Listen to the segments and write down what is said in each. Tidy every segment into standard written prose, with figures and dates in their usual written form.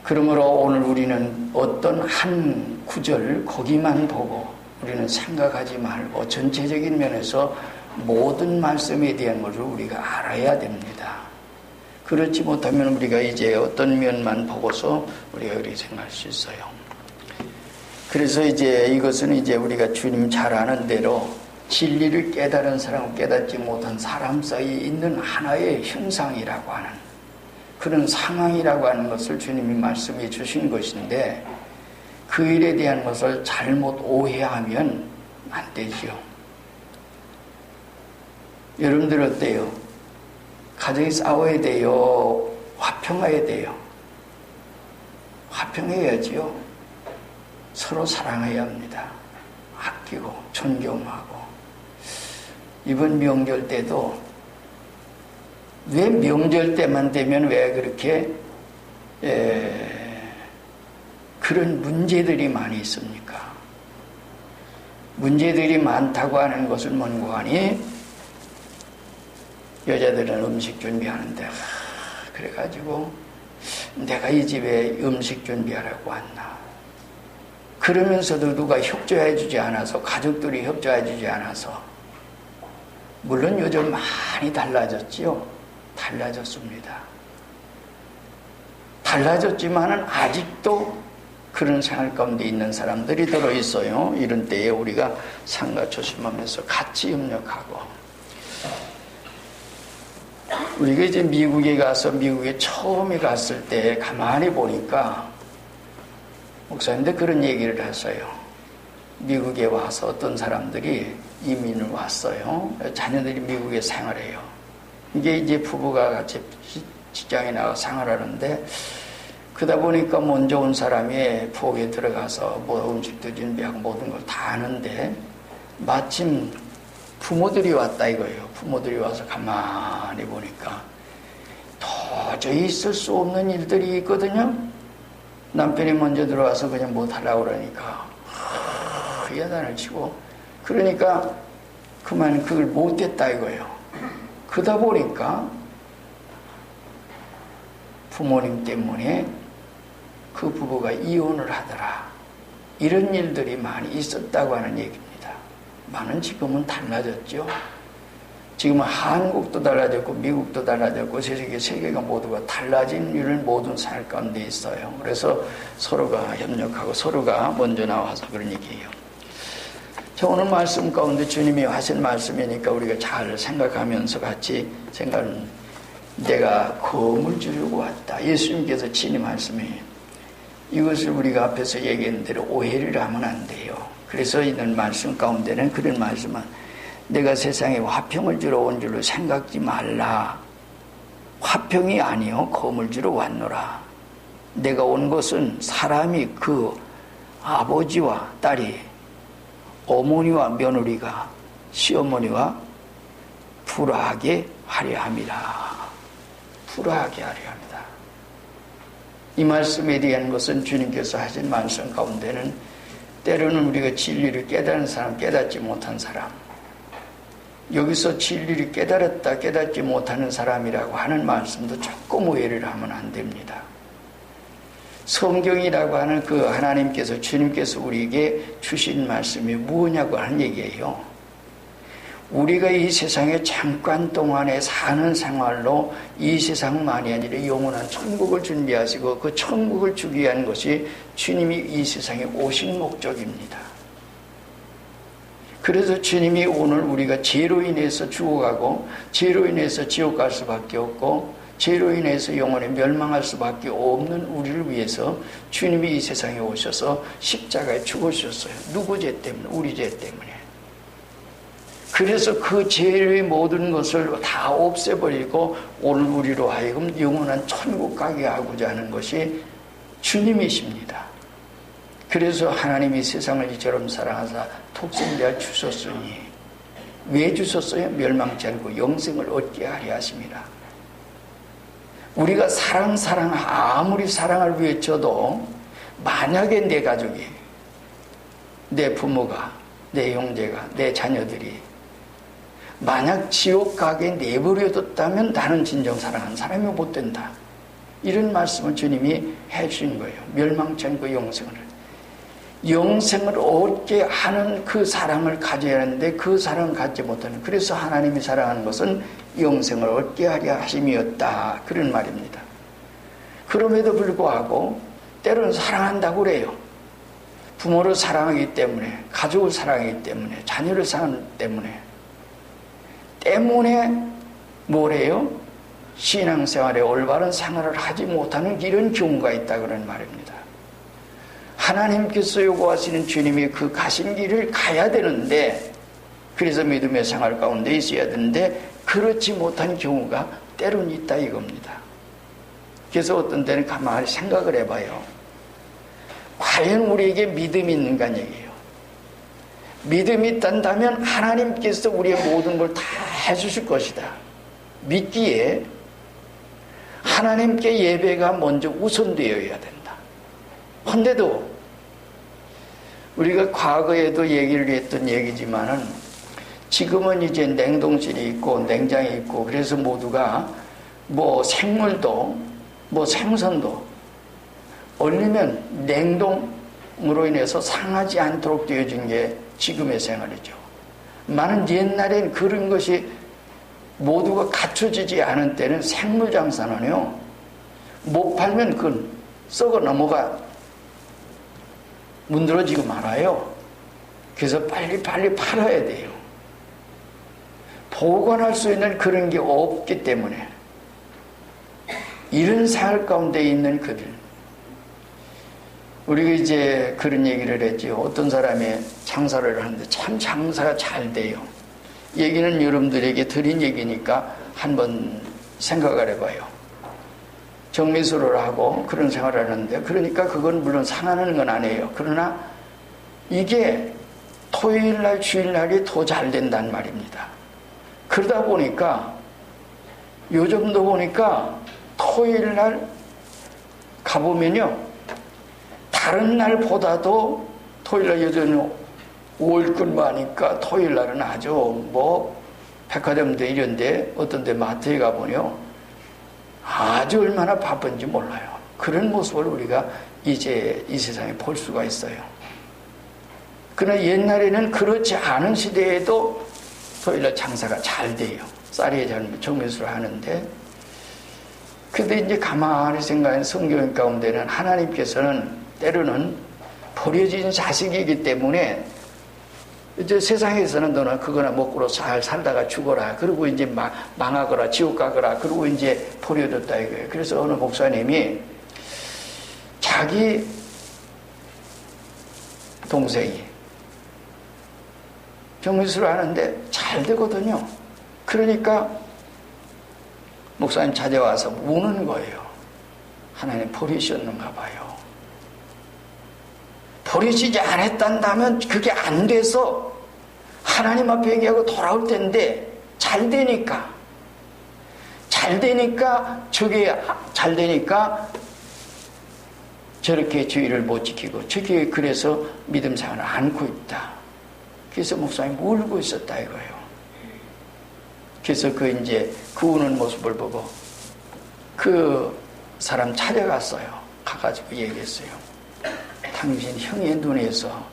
그러므로 오늘 우리는 어떤 한 구절 거기만 보고 우리는 생각하지 말고 전체적인 면에서 모든 말씀에 대한 것을 우리가 알아야 됩니다. 그렇지 못하면 우리가 이제 어떤 면만 보고서 우리가 그렇게 생각할 수 있어요. 그래서 이제 이것은 이제 우리가 주님 잘 아는 대로 진리를 깨달은 사람과 깨닫지 못한 사람 사이에 있는 하나의 형상이라고 하는 그런 상황이라고 하는 것을 주님이 말씀해 주신 것인데 그 일에 대한 것을 잘못 오해하면 안 되죠. 여러분들 어때요? 가정이 싸워야 돼요? 화평해야 돼요? 화평해야지요. 서로 사랑해야 합니다. 아끼고 존경하고. 이번 명절 때도 왜 명절 때만 되면 왜 그렇게 그런 문제들이 많이 있습니까? 문제들이 많다고 하는 것은 뭔고 하니 여자들은 음식 준비하는데 그래가지고 내가 이 집에 음식 준비하라고 왔나 그러면서도 누가 협조해 주지 않아서 가족들이 협조해 주지 않아서 물론 요즘 많이 달라졌지요. 달라졌습니다. 달라졌지만은 아직도 그런 생활 가운데 있는 사람들이 들어있어요. 이런 때에 우리가 상가 조심하면서 같이 협력하고 우리가 이제 미국에 처음에 갔을 때 가만히 보니까 목사님들 그런 얘기를 했어요. 미국에 와서 어떤 사람들이 이민을 왔어요. 자녀들이 미국에 생활해요. 이게 이제 부부가 같이 직장에 나가 생활하는데 그러다 보니까 먼저 온 사람이 부엌에 들어가서 뭐 음식도 준비하고 모든 걸 다 하는데 마침 부모들이 왔다 이거예요. 부모들이 와서 가만히 보니까 도저히 있을 수 없는 일들이 있거든요. 남편이 먼저 들어와서 그냥 뭐 달라고 그러니까 야단을 치고 그러니까 그만 그걸 못했다 이거예요. 그러다 보니까 부모님 때문에 그 부부가 이혼을 하더라. 이런 일들이 많이 있었다고 하는 얘기입니다. 많은 지금은 달라졌죠. 지금은 한국도 달라졌고 미국도 달라졌고 세계가 모두가 달라진 이런 모든 생활 가운데 있어요. 그래서 서로가 협력하고 서로가 먼저 나와서 그런 얘기예요. 자, 오늘 말씀 가운데 주님이 하신 말씀이니까 우리가 잘 생각하면서 같이 생각하는 내가 검을 주려고 왔다. 예수님께서 친히 말씀해요. 이것을 우리가 앞에서 얘기한 대로 오해를 하면 안 돼요. 그래서 있는 말씀 가운데는 그런 말씀은 내가 세상에 화평을 주러 온 줄로 생각지 말라. 화평이 아니요 검을 주러 왔노라. 내가 온 것은 사람이 그 아버지와 딸이 어머니와 며느리가 시어머니와 불화하게 하려 함이라. 불화하게 하려 합니다. 이 말씀에 대한 것은 주님께서 하신 말씀 가운데는 때로는 우리가 진리를 깨달은 사람, 깨닫지 못한 사람, 여기서 진리를 깨달았다, 깨닫지 못하는 사람이라고 하는 말씀도 조금 오해를 하면 안 됩니다. 성경이라고 하는 그 하나님께서, 주님께서 우리에게 주신 말씀이 무엇냐고 하는 얘기예요. 우리가 이 세상에 잠깐 동안에 사는 생활로 이 세상만이 아니라 영원한 천국을 준비하시고 그 천국을 주기 위한 것이 주님이 이 세상에 오신 목적입니다. 그래서 주님이 오늘 우리가 죄로 인해서 죽어가고 죄로 인해서 지옥 갈 수밖에 없고 죄로 인해서 영원히 멸망할 수밖에 없는 우리를 위해서 주님이 이 세상에 오셔서 십자가에 죽으셨어요. 누구 죄 때문에? 우리 죄 때문에. 그래서 그 죄의 모든 것을 다 없애버리고 오늘 우리로 하여금 영원한 천국 가게 하고자 하는 것이 주님이십니다. 그래서 하나님이 세상을 이처럼 사랑하사 독생자를 주셨으니 왜 주셨어요? 멸망치 않고 영생을 얻게 하려 하십니다. 우리가 사랑 아무리 사랑을 외쳐도 만약에 내 가족이, 내 부모가, 내 형제가, 내 자녀들이 만약 지옥 가게 내버려뒀다면 나는 진정 사랑하는 사람이 못 된다. 이런 말씀을 주님이 해주신 거예요. 멸망치 않고 영생을 얻게 하는 그 사랑을 가져야 하는데 그 사랑을 갖지 못하는, 그래서 하나님이 사랑하는 것은 영생을 얻게 하려 하심이었다, 그런 말입니다. 그럼에도 불구하고 때로는 사랑한다고 그래요. 부모를 사랑하기 때문에, 가족을 사랑하기 때문에, 자녀를 사랑하기 때문에 뭐래요? 신앙생활에 올바른 생활을 하지 못하는 이런 경우가 있다, 그런 말입니다. 하나님께서 요구하시는 주님이 그 가신 길을 가야 되는데, 그래서 믿음의 생활 가운데 있어야 되는데 그렇지 못한 경우가 때로는 있다, 이겁니다. 그래서 어떤 때는 가만히 생각을 해봐요. 과연 우리에게 믿음이 있는가 얘기예요. 믿음이 있단다면 하나님께서 우리의 모든 걸 다 해주실 것이다 믿기에 하나님께 예배가 먼저 우선되어야 된다. 그런데도 우리가 과거에도 얘기를 했던 얘기지만은 지금은 이제 냉동실이 있고 냉장이 있고, 그래서 모두가 뭐 생물도 뭐 생선도 얼리면 냉동으로 인해서 상하지 않도록 되어진 게 지금의 생활이죠. 많은 옛날엔 그런 것이 모두가 갖춰지지 않은 때는 생물 장사는요, 못 팔면 그건 썩어 넘어가 문드러지고 말아요. 그래서 빨리 팔아야 돼요. 보관할 수 있는 그런 게 없기 때문에 이런 생활 가운데 있는 그들, 우리가 이제 그런 얘기를 했죠. 어떤 사람이 장사를 하는데 참 장사가 잘 돼요. 얘기는 여러분들에게 드린 얘기니까 한번 생각을 해봐요. 정미수를 하고 그런 생활을 하는데, 그러니까 그건 물론 상하는 건 아니에요. 그러나 이게 토요일날 주일날이 더 잘 된단 말입니다. 그러다 보니까 요즘도 보니까 토요일날 가보면요, 다른 날보다도 토요일날 여전히 5일 근무하니까 토요일날은 아주 뭐 백화점도 이런데 어떤 데 마트에 가보면요 아주 얼마나 바쁜지 몰라요. 그런 모습을 우리가 이제 이 세상에 볼 수가 있어요. 그러나 옛날에는 그렇지 않은 시대에도 토요일날 장사가 잘 돼요. 쌀이 정미수를 하는데, 근데 이제 가만히 생각하는 성경 가운데는 하나님께서는 때로는 버려진 자식이기 때문에 이제 세상에서는 너는 그거나 먹고로 잘 살다가 죽어라, 그리고 이제 망하거라, 지옥 가거라, 그리고 이제 버려졌다 이거예요. 그래서 어느 목사님이 자기 동생이 정미수를 하는데 잘 되거든요. 그러니까 목사님 찾아와서 우는 거예요. 하나님 버리셨는가 봐요. 버리시지 않았단다면 그게 안 돼서 하나님 앞에 얘기하고 돌아올 텐데, 잘 되니까 저게 잘 되니까 저렇게 주의를 못 지키고, 저게 그래서 믿음 생활을 안고 있다. 그래서 목사님 울고 있었다 이거예요. 그래서 이제 그 우는 모습을 보고 그 사람 찾아갔어요. 가가지고 얘기했어요. 당신 형의 눈에서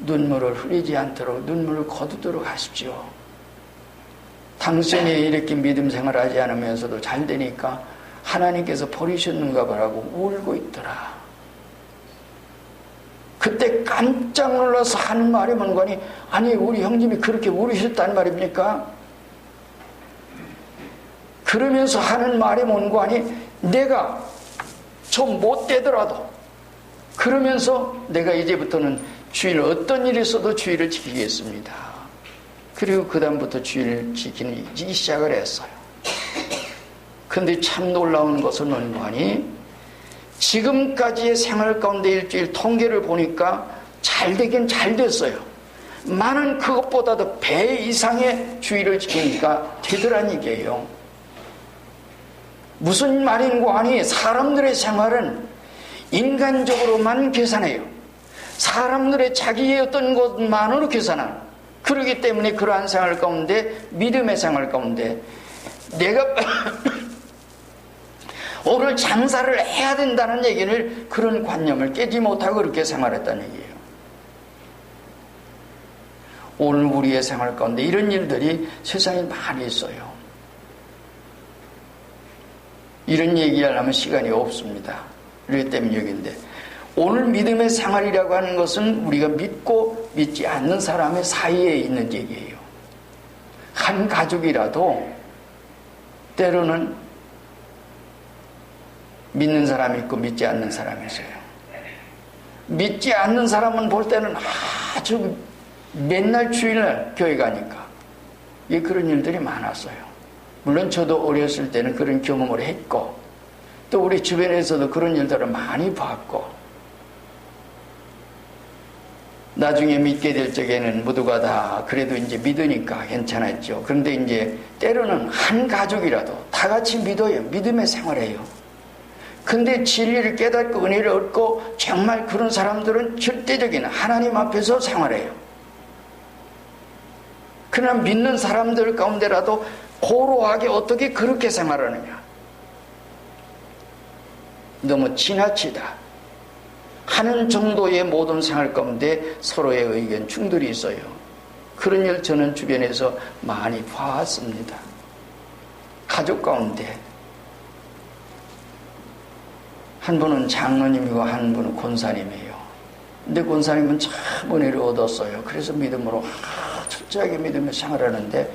눈물을 흘리지 않도록 눈물을 거두도록 하십시오. 당신이 이렇게 믿음 생활하지 않으면서도 잘 되니까 하나님께서 버리셨는가 봐라고 울고 있더라. 그때 깜짝 놀라서 하는 말이 뭔가니, 아니 우리 형님이 그렇게 울으셨단 말입니까? 그러면서 하는 말이 뭔가 아니, 내가 좀 못되더라도 그러면서 내가 이제부터는 주일 어떤 일이 있어도 주일을 지키겠습니다. 그리고 그 다음부터 주일을 지키기 시작을 했어요. 그런데 참 놀라운 것은 뭔가 아니, 지금까지의 생활 가운데 일주일 통계를 보니까 잘 되긴 잘 됐어요. 많은 그것보다도 배 이상의 주의를 지키니까 되더란 얘기예요. 무슨 말인고 하니, 사람들의 생활은 인간적으로만 계산해요. 사람들의 자기의 어떤 것만으로 계산하는, 그러기 때문에 그러한 생활 가운데, 믿음의 생활 가운데 내가 오늘 장사를 해야 된다는 얘기를, 그런 관념을 깨지 못하고 그렇게 생활했다는 얘기예요. 오늘 우리의 생활 가운데 이런 일들이 세상에 많이 있어요. 이런 얘기하려면 시간이 없습니다. 그렇기 때문에 여기인데, 오늘 믿음의 생활이라고 하는 것은 우리가 믿고 믿지 않는 사람의 사이에 있는 얘기예요. 한 가족이라도 때로는 믿는 사람이 있고 믿지 않는 사람이 있어요. 믿지 않는 사람은 볼 때는 아주 맨날 주일날 교회 가니까 그런 일들이 많았어요. 물론 저도 어렸을 때는 그런 경험을 했고, 또 우리 주변에서도 그런 일들을 많이 봤고, 나중에 믿게 될 적에는 모두가 다 그래도 이제 믿으니까 괜찮았죠. 그런데 이제 때로는 한 가족이라도 다 같이 믿어요. 믿음의 생활해요. 근데 진리를 깨닫고 은혜를 얻고 정말 그런 사람들은 절대적인 하나님 앞에서 생활해요. 그러나 믿는 사람들 가운데라도 고루하게 어떻게 그렇게 생활하느냐. 너무 지나치다 하는 정도의 모든 생활 가운데 서로의 의견 충돌이 있어요. 그런 일 저는 주변에서 많이 봐왔습니다. 가족 가운데 한 분은 장로님이고 한 분은 권사님이에요. 근데 권사님은 참 은혜를 얻었어요. 그래서 믿음으로 철저하게 믿으며 생활하는데,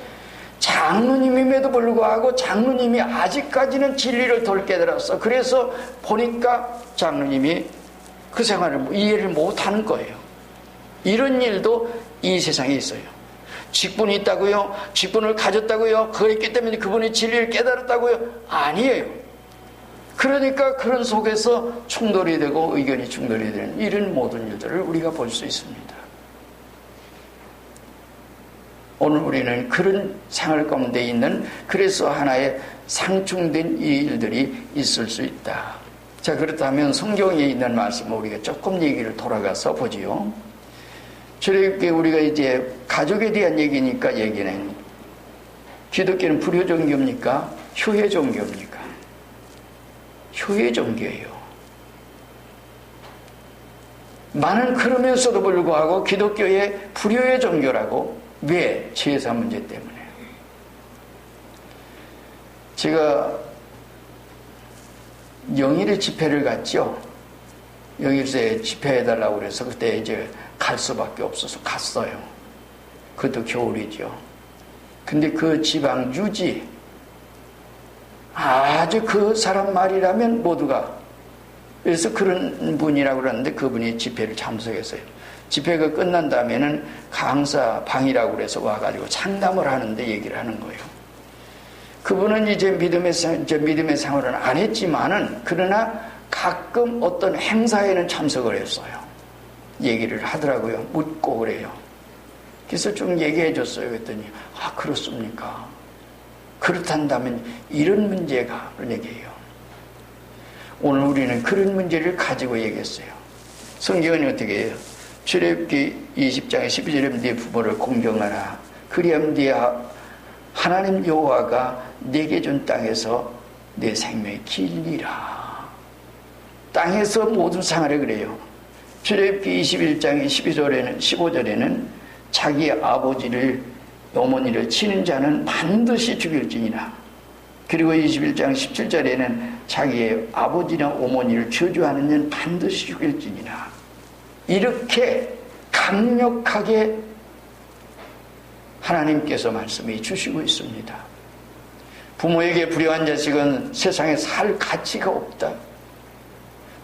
장로님임에도 불구하고 장로님이 아직까지는 진리를 덜 깨달았어. 그래서 보니까 장로님이 그 생활을 이해를 못하는 거예요. 이런 일도 이 세상에 있어요. 직분이 있다고요? 직분을 가졌다고요? 그랬기 때문에 그분이 진리를 깨달았다고요? 아니에요. 그러니까 그런 속에서 충돌이 되고 의견이 충돌이 되는 이런 모든 일들을 우리가 볼 수 있습니다. 오늘 우리는 그런 생활 가운데 있는, 그래서 하나의 상충된 이 일들이 있을 수 있다. 자, 그렇다면 성경에 있는 말씀을 우리가 조금 얘기를 돌아가서 보지요. 저렇게 우리가 이제 가족에 대한 얘기니까 얘기는, 기독교는 불효 종교입니까? 효회 종교입니까? 효회 종교예요. 많은 그러면서도 불구하고 기독교의 불효의 종교라고. 왜? 제사 문제 때문에. 제가 영일의 집회를 갔죠. 영일서에 집회해달라고 그래서 그때 이제 갈 수밖에 없어서 갔어요. 그것도 겨울이죠. 근데 그 지방 유지, 아주 그 사람 말이라면 모두가, 그래서 그런 분이라고 그러는데 그분이 집회를 참석했어요. 집회가 끝난 다음에는 강사 방이라고 그래서 와가지고 상담을 하는데 얘기를 하는 거예요. 그분은 이제 믿음의 생활은 안 했지만은, 그러나 가끔 어떤 행사에는 참석을 했어요. 얘기를 하더라고요. 묻고 그래요. 그래서 좀 얘기해 줬어요. 그랬더니, 아, 그렇습니까? 그렇단다면 이런 문제가, 그런 얘기예요. 오늘 우리는 그런 문제를 가지고 얘기했어요. 성경은 어떻게 해요? 출애굽기 20장에 12절에 네 부모를 공경하라. 그리하면 네 하나님 여호와가 네게 준 땅에서 내 생명이 길리라. 땅에서 모든 생활을 그래요. 출애굽기 21장의 15절에는 자기 아버지를, 어머니를 치는 자는 반드시 죽일지니라. 그리고 21장 17절에는 자기의 아버지나 어머니를 저주하는 자는 반드시 죽일지니라. 이렇게 강력하게 하나님께서 말씀해 주시고 있습니다. 부모에게 불효한 자식은 세상에 살 가치가 없다.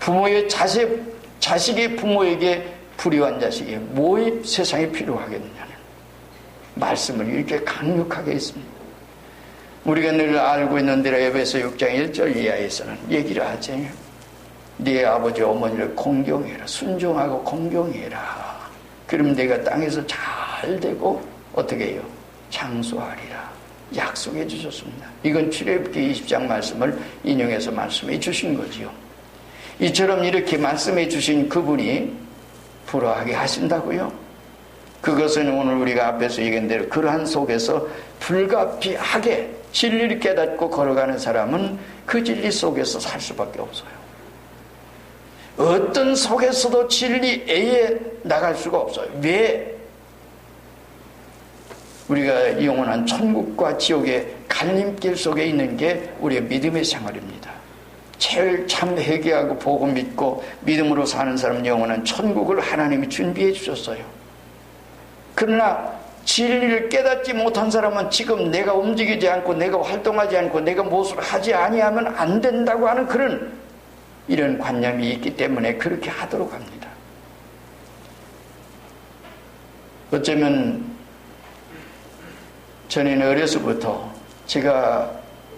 부모의 자식이 부모에게 불효한 자식이 뭐에 세상에 필요하겠느냐는 말씀을 이렇게 강력하게 했습니다. 우리가 늘 알고 있는 대로 에베소 6장 1절 이하에서는 얘기를 하죠. 네 아버지 어머니를 공경해라. 순종하고 공경해라. 그럼 내가 땅에서 잘 되고 어떻게 해요? 장수하리라. 약속해 주셨습니다. 이건 출애굽기 20장 말씀을 인용해서 말씀해 주신 거지요. 이처럼 이렇게 말씀해 주신 그분이 불화하게 하신다고요? 그것은 오늘 우리가 앞에서 얘기한 대로 그러한 속에서 불가피하게 진리를 깨닫고 걸어가는 사람은 그 진리 속에서 살 수밖에 없어요. 어떤 속에서도 진리에 나갈 수가 없어요. 왜? 우리가 영원한 천국과 지옥의 갈림길 속에 있는 게 우리의 믿음의 생활입니다. 제일 참 회개하고 보고 믿고 믿음으로 사는 사람은 영원한 천국을 하나님이 준비해 주셨어요. 그러나 진리를 깨닫지 못한 사람은 지금 내가 움직이지 않고 내가 활동하지 않고 내가 무엇을 하지 아니하면 안 된다고 하는 그런 이런 관념이 있기 때문에 그렇게 하도록 합니다. 어쩌면 전에는 어려서부터 제가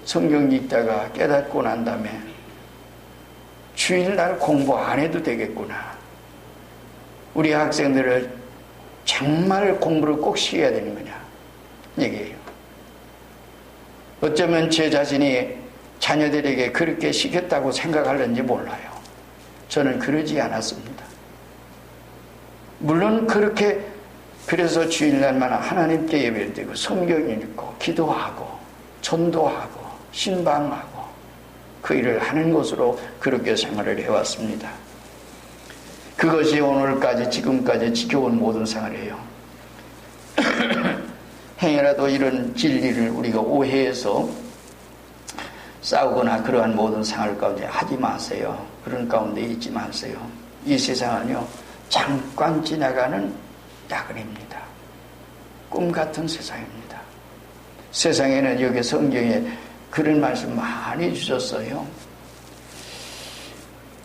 성경 읽다가 깨닫고 난 다음에 주일날 공부 안 해도 되겠구나. 우리 학생들을 정말 공부를 꼭 시켜야 되는 거냐 얘기해요. 어쩌면 제 자신이 자녀들에게 그렇게 시켰다고 생각하는지 몰라요. 저는 그러지 않았습니다. 물론 그렇게 그래서 주일날만 하나님께 예배를 드리고 성경 읽고 기도하고 전도하고 신방하고 그 일을 하는 것으로 그렇게 생활을 해왔습니다. 그것이 오늘까지 지금까지 지켜온 모든 생활이에요. 행여라도 이런 진리를 우리가 오해해서 싸우거나 그러한 모든 생활 가운데 하지 마세요. 그런 가운데 있지 마세요. 이 세상은요 잠깐 지나가는 야근입니다. 꿈 같은 세상입니다. 세상에는 여기 성경에 그런 말씀 많이 주셨어요.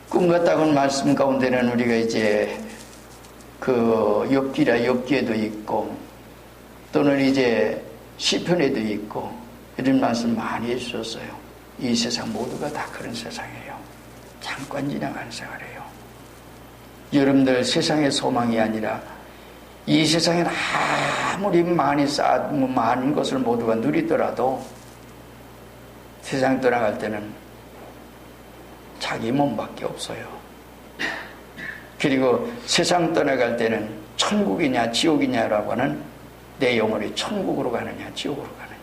꿈 같다고는 말씀 가운데는 우리가 이제 그 욥기라 욥기에도 있고 또는 이제 시편에도 있고 이런 말씀 많이 해주셨어요. 이 세상 모두가 다 그런 세상이에요. 잠깐 지나가는 생활이에요. 여러분들 세상의 소망이 아니라 이 세상에 아무리 많이 쌓은 많은 것을 모두가 누리더라도 세상 떠나갈 때는 자기 몸밖에 없어요. 그리고 세상 떠나갈 때는 천국이냐 지옥이냐라고 하는 내 영혼이 천국으로 가느냐 지옥으로 가느냐.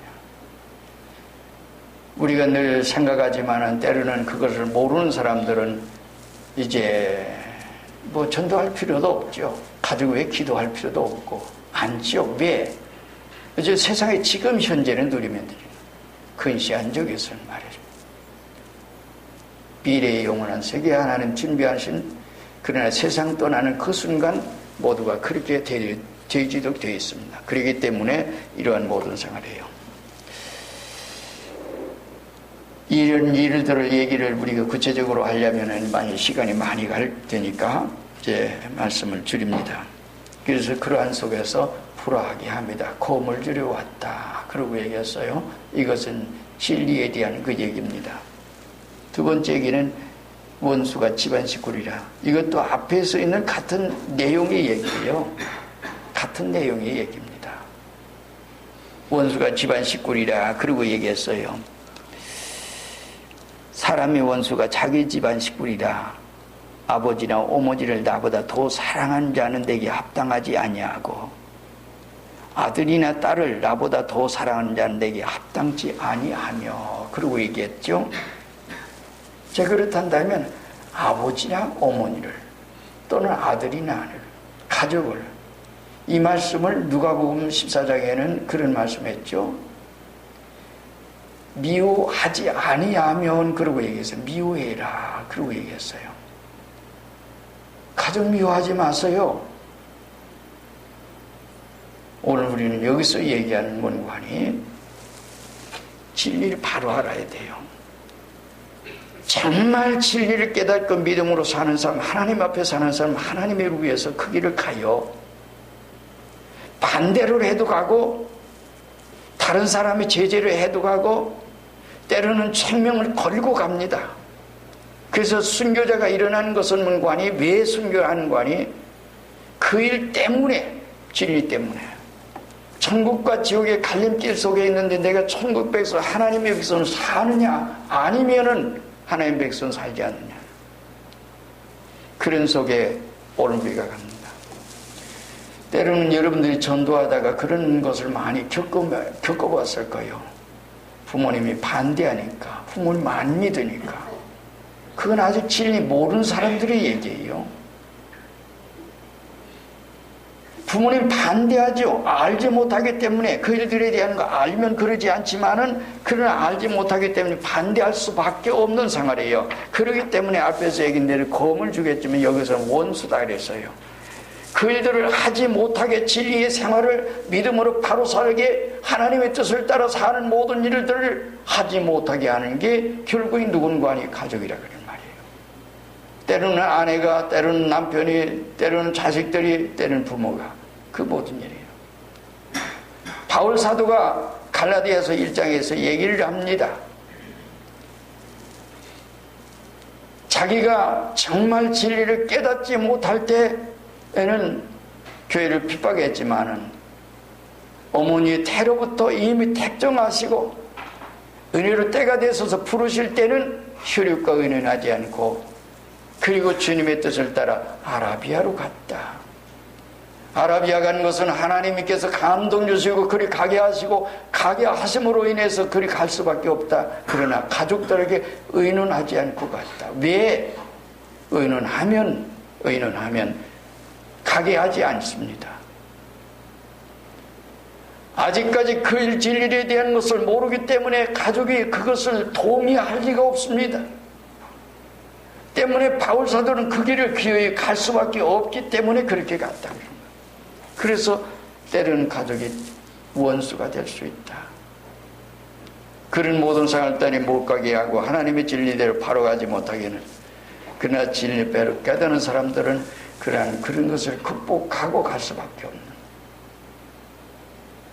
우리가 늘 생각하지만은 때로는 그것을 모르는 사람들은 이제 뭐 전도할 필요도 없죠. 가지고 왜 기도할 필요도 없고 않죠. 왜? 이제 세상에 지금 현재는 누리면 되는 근시한 적에서는 말이죠. 미래의 영원한 세계 하나님 준비하신 그러나 세상 떠나는 그 순간 모두가 그렇게 되지도록 되어 있습니다. 그렇기 때문에 이러한 모든 생활이에요. 이런 일들을 얘기를 우리가 구체적으로 하려면 많이 시간이 많이 갈 테니까 이제 말씀을 줄입니다. 그래서 그러한 속에서 불화하게 합니다. 곰을 들여왔다. 그러고 얘기했어요. 이것은 진리에 대한 그 얘기입니다. 두 번째 얘기는 원수가 집안 식구리라. 이것도 앞에서 있는 같은 내용의 얘기예요. 같은 내용의 얘기입니다. 원수가 집안 식구리라. 그러고 얘기했어요. 사람의 원수가 자기 집안 식구리라. 아버지나 어머니를 나보다 더 사랑하는 자는 내게 합당하지 아니하고 아들이나 딸을 나보다 더 사랑하는 자는 내게 합당치 아니하며. 그러고 얘기했죠. 자, 그렇단다면 아버지나 어머니를 또는 아들이나 아내를 가족을 이 말씀을 누가복음 14장에는 그런 말씀했죠. 미워하지 아니하면 그러고 얘기했어요. 미워해라 그러고 얘기했어요. 가족 미워하지 마세요. 오늘 우리는 여기서 얘기하는 문관이 진리를 바로 알아야 돼요. 정말 진리를 깨닫고 믿음으로 사는 사람, 하나님 앞에 사는 사람, 하나님을 위해서 그 길을 가요. 반대로 해도 가고 다른 사람의 제재를 해도 가고 때로는 생명을 걸고 갑니다. 그래서 순교자가 일어나는 것은 문관이 왜 순교하는 관이 그 일 때문에 진리 때문에 천국과 지옥의 갈림길 속에 있는데 내가 천국 백성 하나님의 백성은 사느냐 아니면은 하나님의 백성은 살지 않느냐 그런 속에 오늘 우리가 갑니다. 때로는 여러분들이 전도하다가 그런 것을 많이 겪어봤을 거예요. 부모님이 반대하니까 부모를 많이 믿으니까. 그건 아직 진리 모르는 사람들의 얘기예요. 부모님 반대하죠. 알지 못하기 때문에 그 일들에 대한 거 알면 그러지 않지만은 그러나 알지 못하기 때문에 반대할 수밖에 없는 생활이에요. 그렇기 때문에 앞에서 얘기한 대로 검을 주겠지만 여기서는 원수다 그랬어요. 그 일들을 하지 못하게 진리의 생활을 믿음으로 바로 살게 하나님의 뜻을 따라 사는 모든 일들을 하지 못하게 하는 게 결국엔 누군가 아니 가족이라 그런 말이에요. 때로는 아내가, 때로는 남편이, 때로는 자식들이, 때로는 부모가, 그 모든 일이에요. 바울 사도가 갈라디아서 1장에서 얘기를 합니다. 자기가 정말 진리를 깨닫지 못할 때에는 교회를 핍박했지만은 어머니의 태로부터 이미 택정하시고 은혜로 때가 되셔서 부르실 때는 혈육과 의논하지 않고 그리고 주님의 뜻을 따라 아라비아로 갔다. 아라비아 간 것은 하나님께서 감동 주시고 그리 가게 하시고 가게 하심으로 인해서 그리 갈 수밖에 없다. 그러나 가족들에게 의논하지 않고 갔다. 왜? 의논하면 가게 하지 않습니다. 아직까지 그 진리에 대한 것을 모르기 때문에 가족이 그것을 동의할 리가 없습니다. 때문에 바울 사도는 그 길을 기어이 갈 수밖에 없기 때문에 그렇게 갔다. 그래서 때로는 가족이 원수가 될 수 있다. 그런 모든 생활들이 못 가게 하고 하나님의 진리대로 바로 가지 못하게는 그러나 진리대로 깨닫는 사람들은 그런 것을 극복하고 갈 수밖에 없는.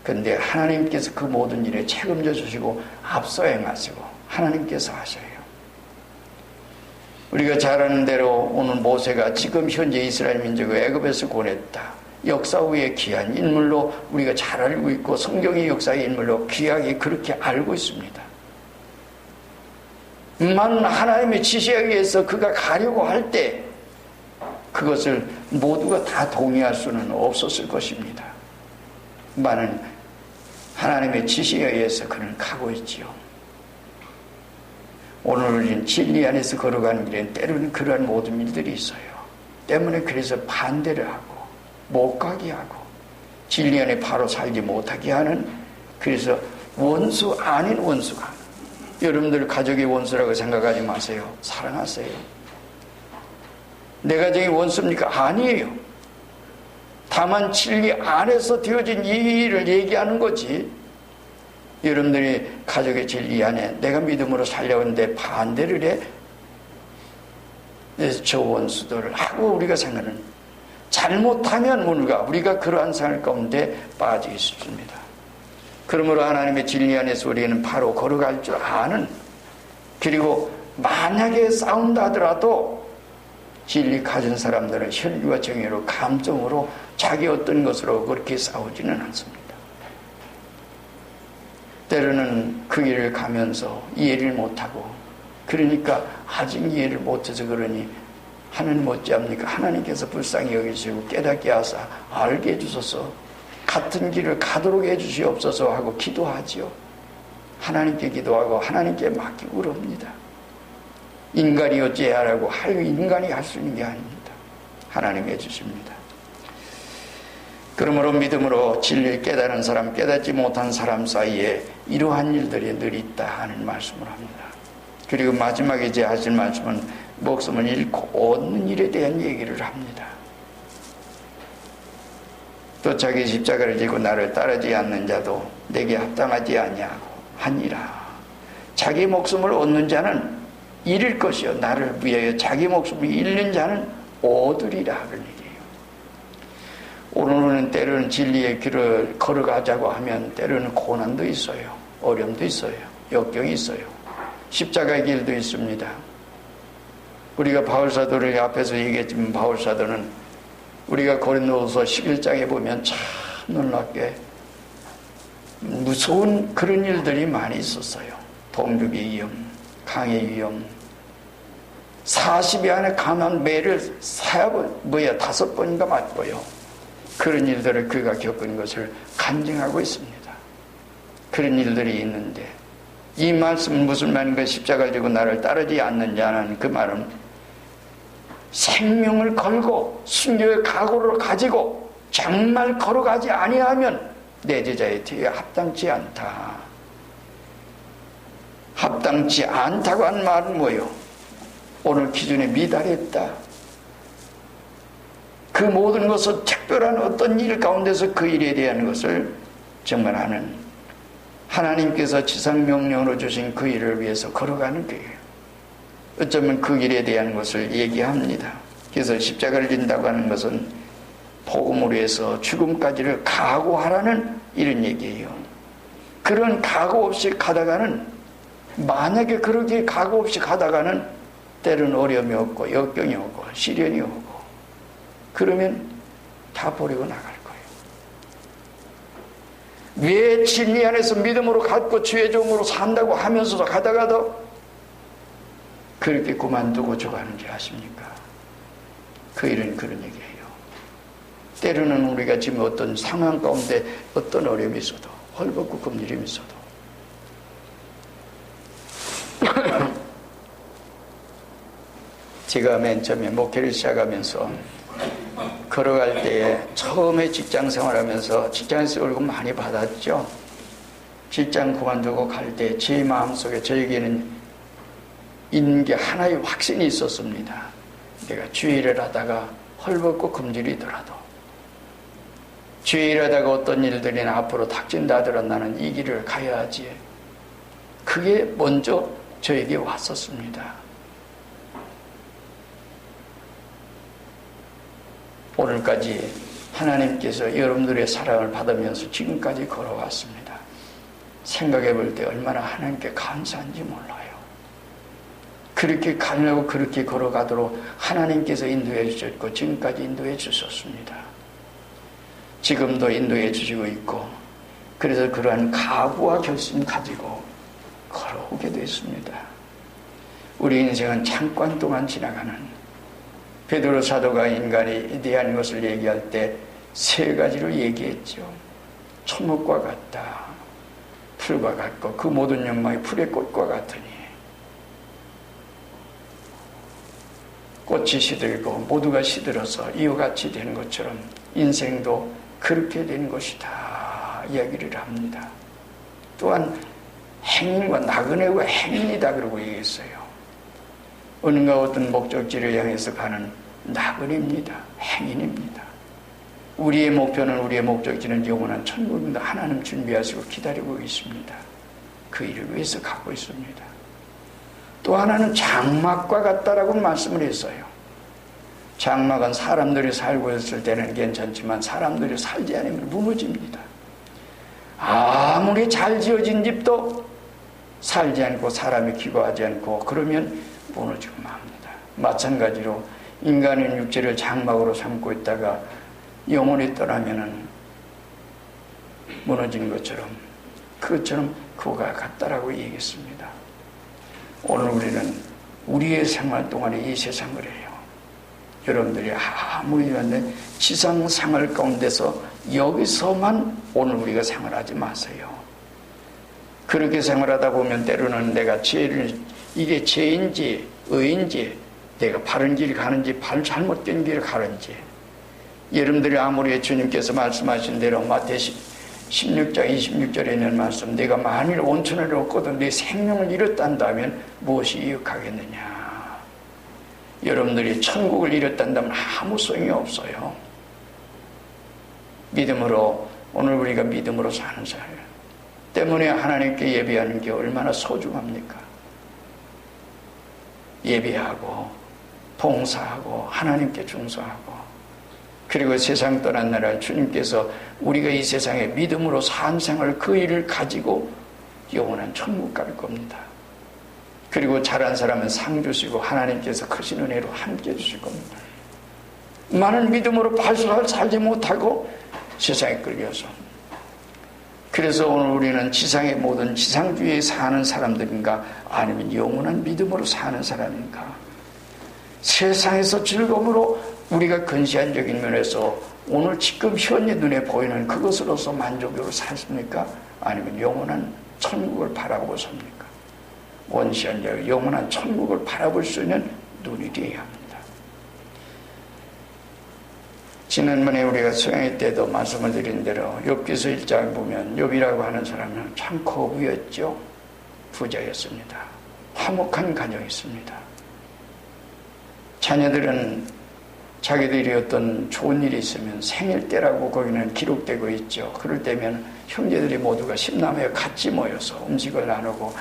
그런데 하나님께서 그 모든 일에 책임져 주시고 앞서 행하시고 하나님께서 하셔요. 우리가 잘 아는 대로 오늘 모세가 지금 현재 이스라엘 민족을 애굽에서 구원했다. 역사 후에 귀한 인물로 우리가 잘 알고 있고 성경의 역사의 인물로 귀하게 그렇게 알고 있습니다. 만 하나님의 지시에 의해서 그가 가려고 할 때 그것을 모두가 다 동의할 수는 없었을 것입니다. 많은 하나님의 지시에 의해서 그는 가고 있지요. 오늘 우리는 진리 안에서 걸어가는 길엔 때로는 그러한 모든 일들이 있어요. 때문에 그래서 반대를 하고 못 가게 하고 진리 안에 바로 살지 못하게 하는, 그래서 원수 아닌 원수가, 여러분들 가족이 원수라고 생각하지 마세요. 사랑하세요. 내 가정이 원수입니까? 아니에요. 다만 진리 안에서 되어진 이 일을 얘기하는 거지. 여러분들이 가족의 진리 안에 내가 믿음으로 살려는데 반대를 해? 저 원수들을 하고 우리가 생각하는, 잘못하면 우리가 그러한 생활 가운데 빠져 있습니다. 그러므로 하나님의 진리 안에서 우리는 바로 걸어갈 줄 아는, 그리고 만약에 싸운다 하더라도 진리 가진 사람들은 혈기와 정의로 감정으로 자기 어떤 것으로 그렇게 싸우지는 않습니다. 때로는 그 길을 가면서 이해를 못하고, 그러니까 아직 이해를 못해서 그러니 하나님 어찌합니까? 하나님께서 불쌍히 여기시고 깨닫게 하사 알게 해주소서, 같은 길을 가도록 해주시옵소서 하고 기도하지요. 하나님께 기도하고 하나님께 맡기고 그럽니다. 인간이 어찌하라고 인간이 할 수 있는 게 아닙니다. 하나님이 해주십니다. 그러므로 믿음으로 진리를 깨달은 사람, 깨닫지 못한 사람 사이에 이러한 일들이 늘 있다 하는 말씀을 합니다. 그리고 마지막에 이제 하실 말씀은 목숨을 잃고 얻는 일에 대한 얘기를 합니다. 또 자기 십자가를 지고 나를 따르지 않는 자도 내게 합당하지 아니하고 하니라. 자기 목숨을 얻는 자는 잃을 것이요 나를 위하여 자기 목숨을 잃는 자는 얻으리라 하는 얘기예요. 오늘은 때로는 진리의 길을 걸어가자고 하면 때로는 고난도 있어요. 어려움도 있어요. 역경이 있어요. 십자가의 길도 있습니다. 우리가 바울사도를 앞에서 얘기했지만 바울사도는 우리가 고린도후서 11장에 보면 참 놀랍게 무서운 그런 일들이 많이 있었어요. 동족의 위험, 강의 위험, 40여 안에 강한 매를 5번인가 맞고요. 그런 일들을 그가 겪은 것을 간증하고 있습니다. 그런 일들이 있는데 이 말씀은 무슨 말인가? 십자가를 지고 나를 따르지 않는 자는, 그 말은 생명을 걸고 순교의 각오를 가지고 정말 걸어가지 아니하면 내 제자의 뒤에 합당치 않다. 합당치 않다고 한 말은 뭐예요? 오늘 기준에 미달했다. 그 모든 것은 특별한 어떤 일 가운데서 그 일에 대한 것을 정말 하는, 하나님께서 지상명령으로 주신 그 일을 위해서 걸어가는 거예요. 어쩌면 그 일에 대한 것을 얘기합니다. 그래서 십자가를 진다고 하는 것은 복음으로 해서 죽음까지를 각오하라는 이런 얘기예요. 그런 각오 없이 가다가는, 만약에 그렇게 각오 없이 가다가는 때로는 어려움이 없고 역경이 오고 시련이 오고, 그러면 다 버리고 나갈 거예요. 왜 진리 안에서 믿음으로 갖고 주의 종으로 산다고 하면서도 가다가도 그렇게 그만두고 죽어가는지 아십니까? 그 일은 그런 얘기예요. 때로는 우리가 지금 어떤 상황 가운데 어떤 어려움이 있어도, 헐벗고 금일임이 있어도 제가 맨 처음에 목회를 시작하면서 걸어갈 때에 처음에 직장 생활하면서 직장에서 월급 많이 받았죠. 직장 그만두고 갈 때 제 마음속에 저에게는 있는 게 하나의 확신이 있었습니다. 내가 주일을 하다가 헐벗고 금질이더라도, 주일을 하다가 어떤 일들이 앞으로 닥친다 하더라도 나는 이 길을 가야지. 그게 먼저 저에게 왔었습니다. 오늘까지 하나님께서 여러분들의 사랑을 받으면서 지금까지 걸어왔습니다. 생각해 볼 때 얼마나 하나님께 감사한지 몰라요. 그렇게 가려고 그렇게 걸어가도록 하나님께서 인도해 주셨고 지금까지 인도해 주셨습니다. 지금도 인도해 주시고 있고, 그래서 그러한 각오와 결심 가지고 걸어오게 됐습니다. 우리 인생은 잠깐 동안 지나가는, 베드로 사도가 인간에 대한 것을 얘기할 때 세 가지로 얘기했죠. 초목과 같다, 풀과 같고 그 모든 영광이 풀의 꽃과 같으니 꽃이 시들고 모두가 시들어서 이와 같이 되는 것처럼 인생도 그렇게 되는 것이다 이야기를 합니다. 또한 행인과 나그네가 행인이다 그러고 얘기했어요. 어느가 어떤 목적지를 향해서 가는 나그네입니다. 행인입니다. 우리의 목표는, 우리의 목적지는 영원한 천국입니다. 하나님 준비하시고 기다리고 있습니다. 그 일을 위해서 가고 있습니다. 또 하나는 장막과 같다라고 말씀을 했어요. 장막은 사람들이 살고 있을 때는 괜찮지만 사람들이 살지 않으면 무너집니다. 아무리 잘 지어진 집도 살지 않고 사람이 기거하지 않고 그러면 무너지고 맙니다. 마찬가지로 인간의 육체를 장막으로 삼고 있다가 영혼이 떠나면은 무너진 것처럼, 그것처럼 그와 같다라고 얘기했습니다. 오늘 우리는 우리의 생활 동안에 이 세상을 해요. 여러분들이 아무리 그런데 지상 생활 가운데서 여기서만 오늘 우리가 생활하지 마세요. 그렇게 생활하다 보면 때로는 내가 죄를, 이게 죄인지 의인지, 내가 바른 길 가는지 잘못된 길 가는지, 여러분들이 아무리 주님께서 말씀하신 대로 마태 16장 26절에 있는 말씀, 내가 만일 온천을 얻고도 내 생명을 잃었단다면 무엇이 유익하겠느냐. 여러분들이 천국을 잃었단다면 아무 소용이 없어요. 믿음으로, 오늘 우리가 믿음으로 사는 사람 때문에 하나님께 예배하는 게 얼마나 소중합니까? 예배하고 봉사하고 하나님께 중소하고, 그리고 세상 떠난 나라 주님께서 우리가 이 세상에 믿음으로 산 생활, 그 일을 가지고 영원한 천국 갈 겁니다. 그리고 잘한 사람은 상 주시고 하나님께서 크신 은혜로 함께 주실 겁니다. 많은 믿음으로 발수할 살지 못하고 세상에 끌려서, 그래서 오늘 우리는 지상의 모든 지상주의에 사는 사람들인가, 아니면 영원한 믿음으로 사는 사람인가? 세상에서 즐거움으로 우리가 근시안적인 면에서 오늘 지금 현재 눈에 보이는 그것으로서 만족으로 살습니까? 아니면 영원한 천국을 바라보고 삽니까? 원시한 영원한 천국을 바라볼 수 있는 눈이 되어야 합니다. 지난번에 우리가 수양회 때도 말씀을 드린 대로 욥기서 1장을 보면 욥이라고 하는 사람은 참 거부였죠. 부자였습니다. 화목한 가정이었습니다. 자녀들은 자기들이 어떤 좋은 일이 있으면 생일 때라고 거기는 기록되고 있죠. 그럴 때면 형제들이 모두가 10남매 같이 모여서 음식을 나누고